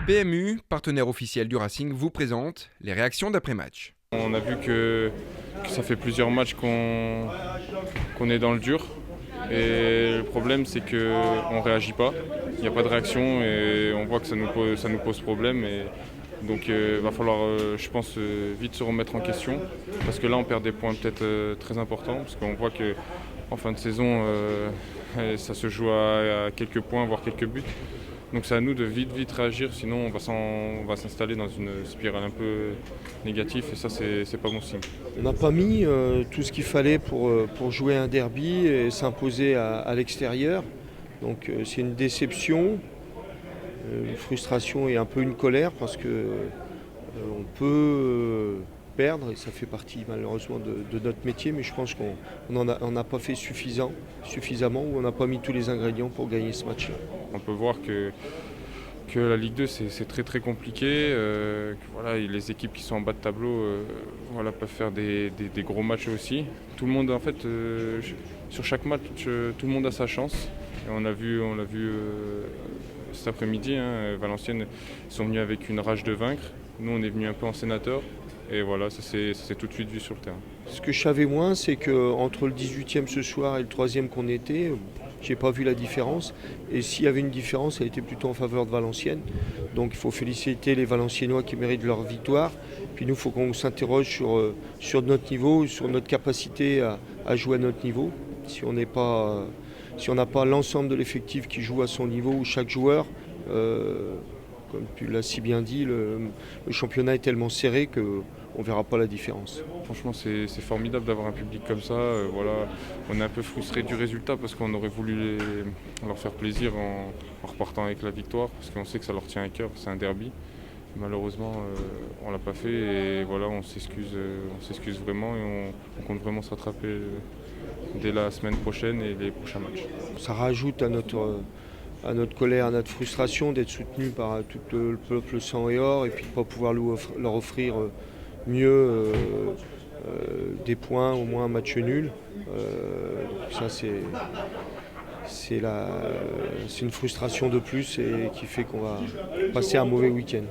PMU, partenaire officiel du Racing, vous présente les réactions d'après-match. On a vu que ça fait plusieurs matchs qu'on est dans le dur. Et le problème, c'est qu'on ne réagit pas. Il n'y a pas de réaction et on voit que ça nous pose problème. Et donc il va falloir, je pense, vite se remettre en question. Parce que là, on perd des points peut-être très importants. Parce qu'on voit qu'en fin de saison, ça se joue à quelques points, voire quelques buts. Donc c'est à nous de vite réagir, sinon on va s'installer dans une spirale un peu négative et ça c'est pas bon signe. On n'a pas mis tout ce qu'il fallait pour jouer un derby et s'imposer à l'extérieur. Donc c'est une déception, une frustration et un peu une colère parce que on peut perdre et ça fait partie malheureusement de notre métier, mais je pense qu'on n'a pas fait suffisamment ou on n'a pas mis tous les ingrédients pour gagner ce match-là. On peut voir que la Ligue 2 c'est très compliqué, que voilà, les équipes qui sont en bas de tableau peuvent faire des gros matchs aussi. Tout le monde en fait, sur chaque match, tout le monde a sa chance. Et on l'a vu cet après-midi, Valenciennes sont venus avec une rage de vaincre. Nous on est venus un peu en sénateur. Et voilà, ça s'est tout de suite vu sur le terrain. Ce que je savais moins, c'est qu'entre le 18e ce soir et le 3e qu'on était, j'ai pas vu la différence. Et s'il y avait une différence, elle était plutôt en faveur de Valenciennes. Donc il faut féliciter les Valenciennois qui méritent leur victoire. Puis nous, il faut qu'on s'interroge sur notre niveau, sur notre capacité à jouer à notre niveau. Si on n'a pas l'ensemble de l'effectif qui joue à son niveau, où chaque joueur, comme tu l'as si bien dit, le championnat est tellement serré qu'on ne verra pas la différence. Franchement, c'est formidable d'avoir un public comme ça. Voilà. On est un peu frustré du résultat parce qu'on aurait voulu leur faire plaisir en repartant avec la victoire parce qu'on sait que ça leur tient à cœur, c'est un derby. Malheureusement, on ne l'a pas fait et voilà, on s'excuse vraiment et on compte vraiment se rattraper dès la semaine prochaine et les prochains matchs. Ça rajoute à notre colère, à notre frustration d'être soutenu par tout le peuple sang et or et puis de ne pas pouvoir leur offrir mieux des points, au moins un match nul. Ça c'est une frustration de plus et qui fait qu'on va passer un mauvais week-end.